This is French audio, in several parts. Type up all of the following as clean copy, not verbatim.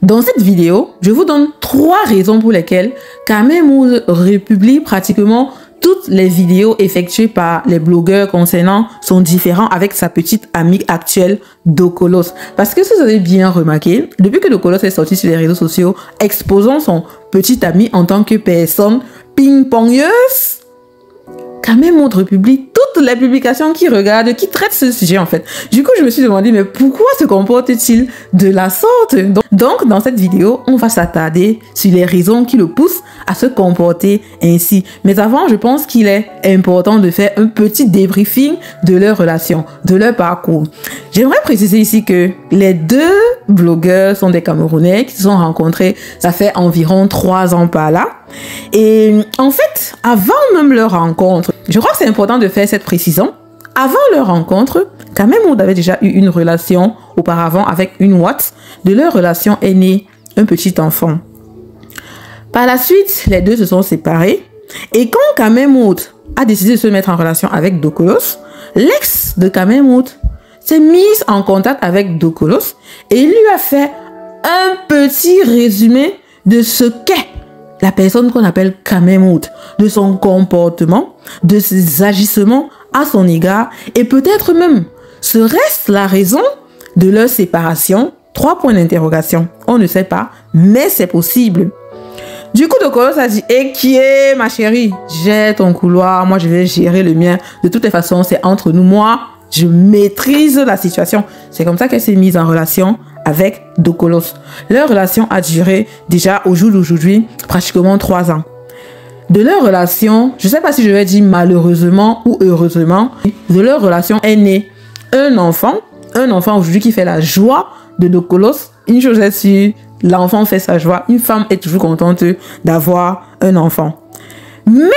Dans cette vidéo, je vous donne 3 raisons pour lesquelles Kamemood republie pratiquement toutes les vidéos effectuées par les blogueurs concernant son différend avec sa petite amie actuelle, Dokolos. Parce que si vous avez bien remarqué, depuis que Dokolos est sorti sur les réseaux sociaux, exposant son petit ami en tant que personne ping-pongeuse, Kamemood republie toutes les publications qui regardent, qui traitent ce sujet en fait. Du coup, je me suis demandé, mais pourquoi se comporte-t-il de la sorte? Donc, dans cette vidéo, on va s'attarder sur les raisons qui le poussent à se comporter ainsi. Mais avant, je pense qu'il est important de faire un petit débriefing de leur relation, de leur parcours. J'aimerais préciser ici que les 2 blogueurs sont des Camerounais qui se sont rencontrés, ça fait environ 3 ans par là. Et en fait, avant même leur rencontre, je crois que c'est important de faire cette précision. Avant leur rencontre, Kamemood avait déjà eu une relation auparavant avec une Watt. De leur relation est né un petit enfant. Par la suite, les 2 se sont séparés. Et quand Kamemood a décidé de se mettre en relation avec Dokolos, l'ex de Kamemood s'est mise en contact avec Dokolos et lui a fait un petit résumé de ce qu'est la personne qu'on appelle Kamemood, de son comportement, de ses agissements à son égard et peut-être même serait-ce la raison de leur séparation? 3 points d'interrogation. On ne sait pas, mais c'est possible. Du coup, Dokolos a dit, qui est ma chérie? Gère ton couloir, moi je vais gérer le mien. De toutes les façons, c'est entre nous. Moi, je maîtrise la situation. C'est comme ça qu'elle s'est mise en relation avec Dokolos. Leur relation a duré déjà au jour d'aujourd'hui pratiquement 3 ans. De leur relation, je ne sais pas si je vais dire malheureusement ou heureusement, de leur relation est né un enfant aujourd'hui qui fait la joie de Dokolos. Une chose est sûre, l'enfant fait sa joie. Une femme est toujours contente d'avoir un enfant. Mais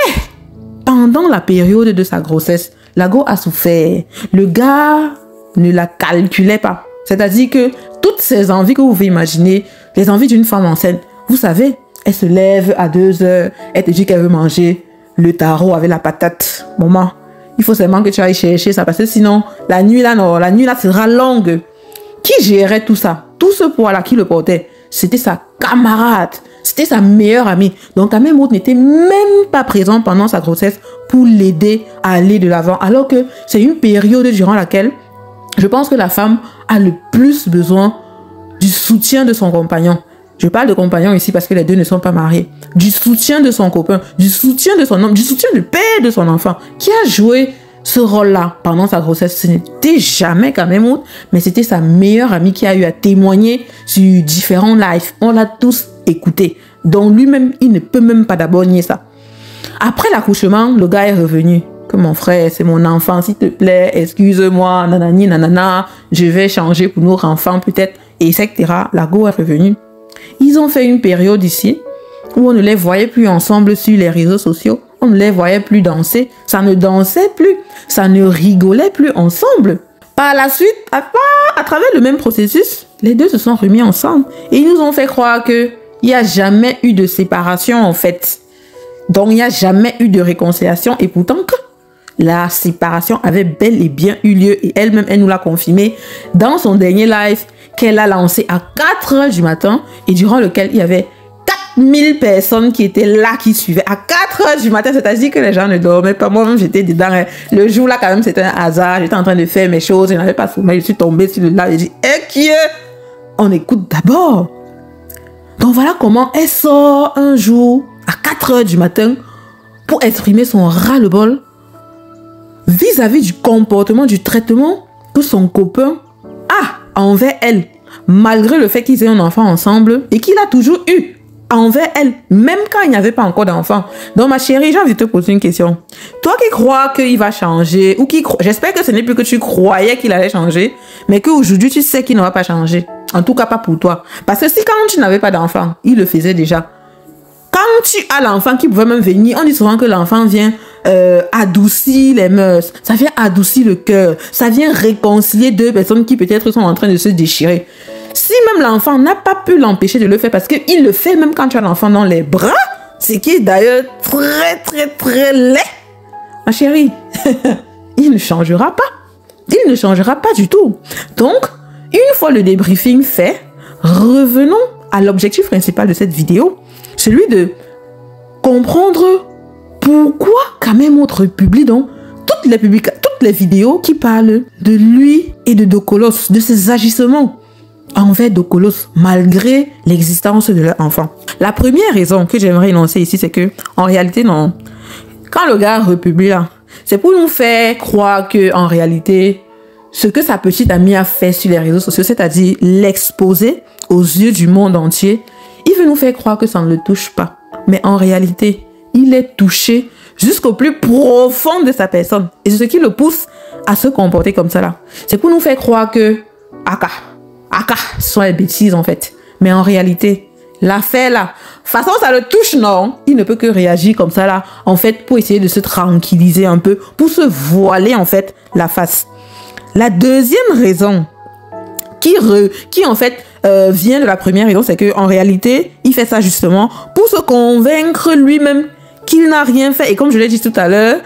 pendant la période de sa grossesse, la go a souffert. Le gars ne la calculait pas. C'est-à-dire que toutes ces envies que vous pouvez imaginer, les envies d'une femme enceinte, vous savez, elle se lève à 2 heures, elle te dit qu'elle veut manger le taro avec la patate. Maman, il faut seulement que tu ailles chercher ça parce que sinon, la nuit là sera longue. Qui gérait tout ça? Tout ce poids-là, qui le portait? C'était sa camarade. C'était sa meilleure amie. Donc, Kamemood n'était même pas présent pendant sa grossesse pour l'aider à aller de l'avant. Alors que c'est une période durant laquelle je pense que la femme a le plus besoin du soutien de son compagnon. Je parle de compagnon ici parce que les 2 ne sont pas mariés. Du soutien de son copain, du soutien de son homme, du soutien du père de son enfant qui a joué ce rôle-là pendant sa grossesse. Ce n'était jamais Kamemood, mais c'était sa meilleure amie qui a eu à témoigner sur différents lives. On l'a tous écouté. Donc lui-même, il ne peut même pas d'abord nier ça. Après l'accouchement, le gars est revenu. Que mon frère, c'est mon enfant, s'il te plaît, excuse-moi, nanani, nanana, je vais changer pour notre enfant peut-être, etc. La go est revenue. Ils ont fait une période ici où on ne les voyait plus ensemble sur les réseaux sociaux. On ne les voyait plus danser. Ça ne dansait plus. Ça ne rigolait plus ensemble. Par la suite, à travers le même processus, les 2 se sont remis ensemble. Et ils nous ont fait croire qu'il n'y a jamais eu de séparation en fait. Donc, il n'y a jamais eu de réconciliation. Et pourtant, la séparation avait bel et bien eu lieu. Et elle-même, elle nous l'a confirmé dans son dernier live qu'elle a lancé à 4 heures du matin et durant lequel il y avait 4000 personnes qui étaient là, qui suivaient à 4 heures du matin. C'est-à-dire que les gens ne dormaient pas. Moi-même, j'étais dedans. Le jour là, quand même, c'était un hasard. J'étais en train de faire mes choses. Je n'avais pas sommeil. Je suis tombée sur le live et j'ai dit, qui est? On écoute d'abord. Donc voilà comment elle sort un jour à 4 heures du matin pour exprimer son ras-le-bol vis-à-vis du comportement, du traitement que son copain a envers elle, malgré le fait qu'ils aient un enfant ensemble et qu'il a toujours eu envers elle, même quand il n'y avait pas encore d'enfant. Donc ma chérie, j'ai envie de te poser une question. Toi qui crois qu'il va changer, ou j'espère que ce n'est plus que tu croyais qu'il allait changer, mais qu'aujourd'hui tu sais qu'il ne va pas changer. En tout cas pas pour toi. Parce que si quand tu n'avais pas d'enfant, il le faisait déjà. Quand tu as l'enfant qui pouvait même venir, on dit souvent que l'enfant vient adoucir les mœurs, ça vient adoucir le cœur, ça vient réconcilier 2 personnes qui peut-être sont en train de se déchirer. Si même l'enfant n'a pas pu l'empêcher de le faire parce qu'il le fait même quand tu as l'enfant dans les bras, ce qui est d'ailleurs très laid, ma chérie, il ne changera pas. Il ne changera pas du tout. Donc, une fois le débriefing fait, revenons à l'objectif principal de cette vidéo, celui de comprendre pourquoi Kamel Mout publie donc toutes les vidéos qui parlent de lui et de Dokolos, de ses agissements envers Dokolos, malgré l'existence de leur enfant. La première raison que j'aimerais énoncer ici, c'est que, en réalité, non. Quand le gars republie là, c'est pour nous faire croire que, en réalité, ce que sa petite amie a fait sur les réseaux sociaux, c'est-à-dire l'exposer aux yeux du monde entier, il veut nous faire croire que ça ne le touche pas. Mais en réalité, il est touché jusqu'au plus profond de sa personne. Et c'est ce qui le pousse à se comporter comme ça là. C'est pour nous faire croire que, ce sont les bêtises en fait. Mais en réalité, l'affaire là, façon ça le touche, non. Il ne peut que réagir comme ça là, en fait, pour essayer de se tranquilliser un peu, pour se voiler en fait la face. La deuxième raison qui en fait vient de la première raison, c'est que en réalité, il fait ça justement pour se convaincre lui-même qu'il n'a rien fait. Et comme je l'ai dit tout à l'heure,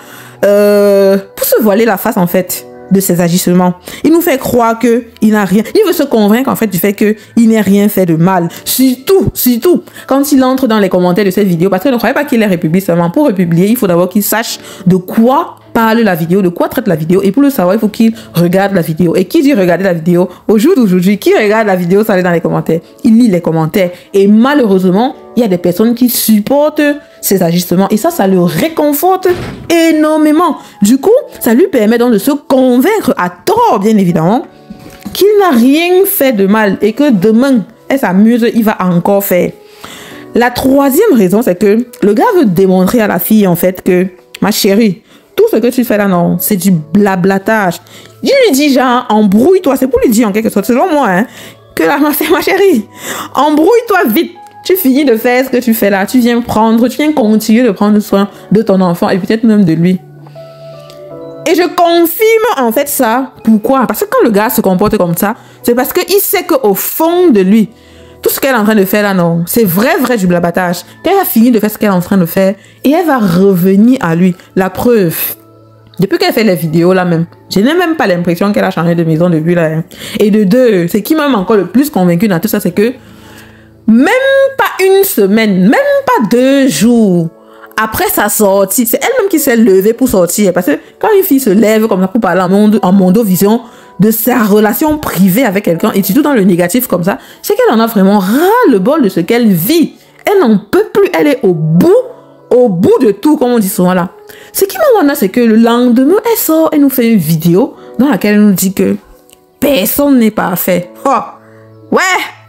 pour se voiler la face en fait de ses agissements. Il nous fait croire que il n'a rien. Il veut se convaincre en fait du fait que il n'a rien fait de mal. Surtout, quand il entre dans les commentaires de cette vidéo, parce que ne croyez pas qu'il est republié seulement. Pour republier, il faut d'abord qu'il sache de quoi parle la vidéo, de quoi traite la vidéo. Et pour le savoir, il faut qu'il regarde la vidéo. Et qui dit regarder la vidéo, au jour d'aujourd'hui, qui regarde la vidéo, ça allait dans les commentaires. Il lit les commentaires. Et malheureusement, il y a des personnes qui supportent ses agissements. Et ça le réconforte énormément. Du coup, ça lui permet donc de se convaincre à tort, bien évidemment, qu'il n'a rien fait de mal. Et que demain, elle s'amuse, il va encore faire. La troisième raison, c'est que le gars veut démontrer à la fille, en fait, que, ma chérie, tout ce que tu fais là, non, c'est du blablatage. Je lui dis, genre, embrouille-toi. C'est pour lui dire, en quelque sorte, selon moi, hein, que là, ma chérie, embrouille-toi vite. Tu finis de faire ce que tu fais là. Tu viens continuer de prendre soin de ton enfant et peut-être même de lui. Et je confirme en fait ça. Pourquoi? Parce que quand le gars se comporte comme ça, c'est parce qu'il sait qu'au fond de lui, tout ce qu'elle est en train de faire là, non, c'est vrai du blabatage. Quand elle a fini de faire ce qu'elle est en train de faire, et elle va revenir à lui. La preuve, depuis qu'elle fait les vidéos là même, je n'ai même pas l'impression qu'elle a changé de maison depuis là. Hein. Et de deux, ce qui m'a encore le plus convaincu dans tout ça, c'est que même pas une semaine, même pas 2 jours après sa sortie, c'est elle-même qui s'est levée pour sortir. Parce que quand une fille se lève comme ça pour parler en mondovision de sa relation privée avec quelqu'un, et surtout dans le négatif comme ça, c'est qu'elle en a vraiment ras-le-bol de ce qu'elle vit. Elle n'en peut plus, elle est au bout de tout, comme on dit souvent là. Ce qui m'a c'est que le lendemain, elle sort, elle nous fait une vidéo dans laquelle elle nous dit que personne n'est parfait. Oh, ouais!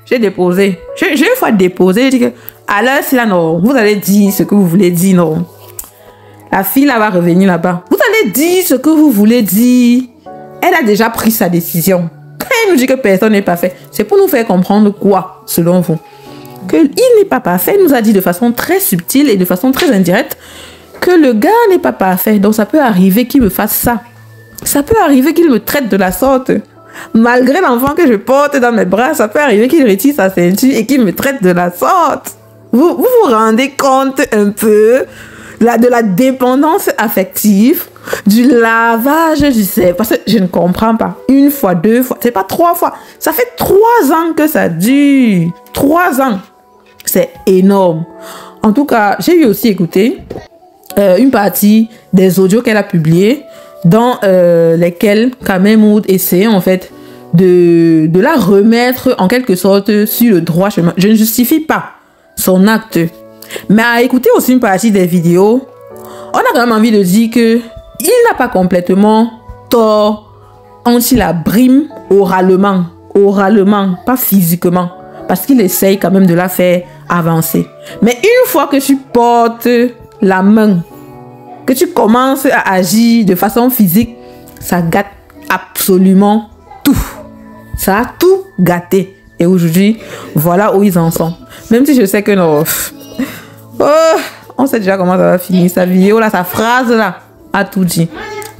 J'ai déposé. J'ai une fois déposé. J'ai dit que, à l'heure, c'est là, non. Vous allez dire ce que vous voulez dire, non. La fille, là, va revenir là-bas. Vous allez dire ce que vous voulez dire. Elle a déjà pris sa décision. Quand elle nous dit que personne n'est parfait, c'est pour nous faire comprendre quoi, selon vous? Qu'il n'est pas parfait. Elle nous a dit de façon très subtile et de façon très indirecte que le gars n'est pas parfait. Donc, ça peut arriver qu'il me fasse ça. Ça peut arriver qu'il me traite de la sorte. Malgré l'enfant que je porte dans mes bras, ça peut arriver qu'il retire sa ceinture et qu'il me traite de la sorte. Vous vous rendez compte un peu de la dépendance affective, du lavage du cerveau? Parce que je ne comprends pas. 1 fois, 2 fois, c'est pas 3 fois. Ça fait 3 ans que ça dure. 3 ans. C'est énorme. En tout cas, j'ai eu aussi écouté une partie des audios qu'elle a publiés, dans lesquels Kamel Mout essayait en fait de la remettre en quelque sorte sur le droit chemin. Je ne justifie pas son acte, mais à écouter aussi une partie des vidéos, on a quand même envie de dire que il n'a pas complètement tort quand il la brime oralement, pas physiquement, parce qu'il essaye quand même de la faire avancer. Mais une fois que tu portes la main, que tu commences à agir de façon physique, ça gâte absolument tout. Ça a tout gâté. Et aujourd'hui, voilà où ils en sont. Même si je sais que non, on sait déjà comment ça va finir. Sa vidéo là, sa phrase là, a tout dit.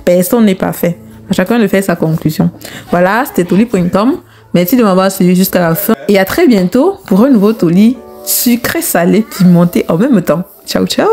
Personne n'est parfait. À chacun de faire sa conclusion. Voilà, c'était Toli.com. Merci de m'avoir suivi jusqu'à la fin. Et à très bientôt pour un nouveau Toli sucré, salé, pimenté en même temps. Ciao, ciao!